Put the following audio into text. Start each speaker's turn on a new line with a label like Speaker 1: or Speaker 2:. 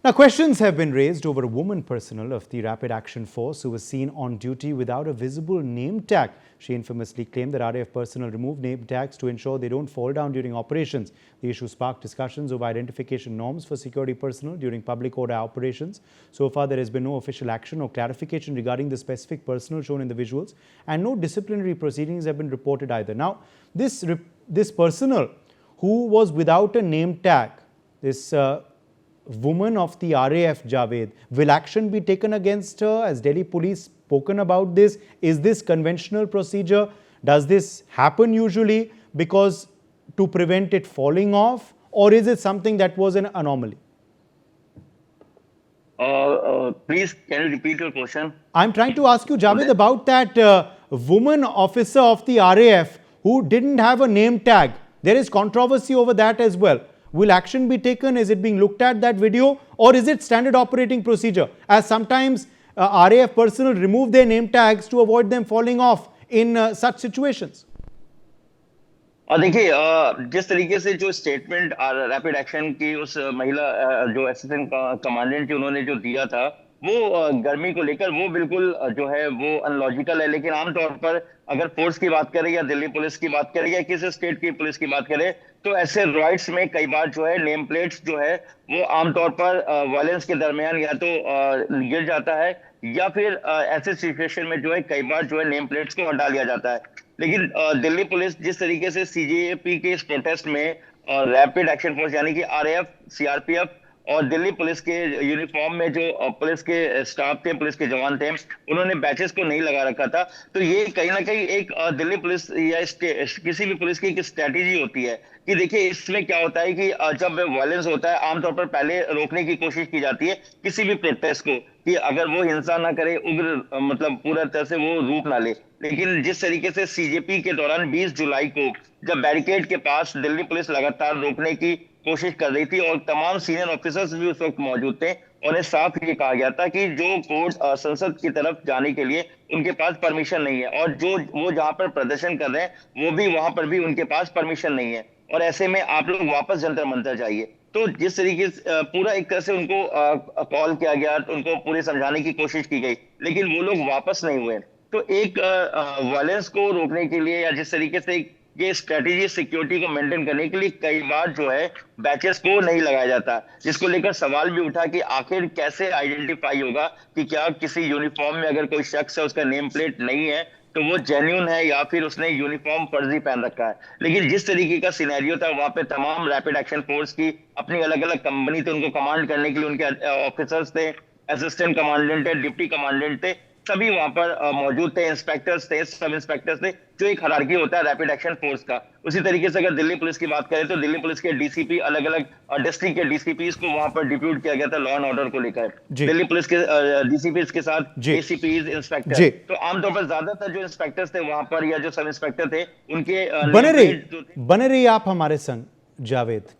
Speaker 1: Now, questions have been raised over a woman personnel of the Rapid Action Force who was seen on duty without a visible name tag. She infamously claimed that RAF personnel removed name tags to ensure they don't fall down during operations. The issue sparked discussions over identification norms for security personnel during public order operations. So far, there has been no official action or clarification regarding the specific personnel shown in the visuals, and no disciplinary proceedings have been reported either. Now, this personnel who was without a name tag, this woman of the RAF, Javed, will action be taken against her? Has Delhi police spoken about this? Is this conventional procedure? Does this happen usually because to prevent it falling off, or is it something that was an anomaly?
Speaker 2: Please, can you repeat your question?
Speaker 1: I'm trying to ask you, Javed, about that woman officer of the RAF who didn't have a name tag. There is controversy over that as well. Will action be taken? Is it being looked at, that video, or is it standard operating procedure? As sometimes RAF personnel remove their name tags to avoid them falling off in such situations.
Speaker 2: देखिए, जिस तरीके से जो statement rapid action की उस महिला जो assistant commandant थी उन्होंने जो दिया था वो गर्मी को लेकर वो बिल्कुल जो है वो अनलॉजिकल है। लेकिन आमतौर पर अगर फोर्स की बात करें या दिल्ली पुलिस की बात करें या किसी स्टेट की पुलिस की बात करें तो ऐसे रॉइड्स में कई बार जो है नेम प्लेट्स जो है वो आमतौर पर वायलेंस के दरमियान या तो गिर जाता है या फिर ऐसे सिचुएशन में जो है कई बार जो है नेम प्लेट्स को हटा लिया जाता है। लेकिन दिल्ली पुलिस जिस तरीके से सीजेपी के इस प्रोटेस्ट में रैपिड एक्शन फोर्स यानी कि आरएएफ, सीआरपीएफ और दिल्ली पुलिस के यूनिफॉर्म में जो पुलिस के स्टाफ थे, पुलिस के जवान थे, उन्होंने बैचेस को नहीं लगा रखा था। तो ये कहीं ना कहीं एक दिल्ली पुलिस या किसी भी पुलिस की एक स्ट्रेटेजी होती है कि देखिए इसमें क्या होता है कि जब वायलेंस होता है आमतौर पर पहले रोकने की कोशिश की जाती है किसी भी प्रोटेस्ट को कि अगर वो हिंसा ना करे, उग्र मतलब पूरा तरह से वो रूप ना ले। लेकिन जिस तरीके से सीजेपी के दौरान 20 जुलाई को जब बैरिकेड के पास दिल्ली पुलिस लगातार रोकने की कोशिश कर रही थी और तमाम सीनियर ऑफिसर्स भी उस वक्त मौजूद थे, उन्हें साफ ये कहा गया था कि जो कोर्ट संसद की तरफ जाने के लिए उनके पास परमिशन नहीं है और जो वो जहां पर प्रदर्शन कर रहे हैं वो भी वहां पर भी उनके पास परमिशन नहीं है और ऐसे में आप लोग वापस जंतर मंतर जाइए। तो जिस तरीके से पूरा एक तरह से उनको कॉल किया गया, तो उनको पूरे समझाने की कोशिश की गई, लेकिन वो लोग वापस नहीं हुए। तो एक वायलेंस को रोकने के लिए या जिस तरीके से ये स्ट्रेटेजी सिक्योरिटी को मेंटेन करने के लिए कई बार जो है बैचेस को नहीं लगाया जाता, जिसको लेकर सवाल भी उठा कि आखिर कैसे आइडेंटिफाई होगा कि क्या किसी यूनिफॉर्म में अगर कोई शख्स है उसका नेम प्लेट नहीं है तो वो जेन्युइन है या फिर उसने यूनिफॉर्म फर्जी पहन रखा है। लेकिन जिस तरीके का सिनेरियो था वहां पे तमाम रैपिड एक्शन फोर्स की अपनी अलग अलग कंपनी थी, उनको कमांड करने के लिए उनके ऑफिसर्स थे, असिस्टेंट कमांडेंट थे, डिप्टी कमांडेंट थे, सभी वहां पर मौजूद थे, इंस्पेक्टर्स थे, सब इंस्पेक्टर्स थे, जो एक हायरार्की होता है रैपिड एक्शन फोर्स का। उसी तरीके से अगर दिल्ली पुलिस की बात करें तो दिल्ली पुलिस के डीसीपी अलग अलग डिस्ट्रिक्ट के डीसीपीज को वहां पर डिप्यूट किया गया था लॉ एंड ऑर्डर को लेकर। दिल्ली पुलिस के डीसीपीज के साथ एसीपीज, इंस्पेक्टर, तो आमतौर पर ज्यादातर जो इंस्पेक्टर्स थे वहां पर या जो सब इंस्पेक्टर थे उनके
Speaker 1: बने रही आप हमारे संग, जावेद।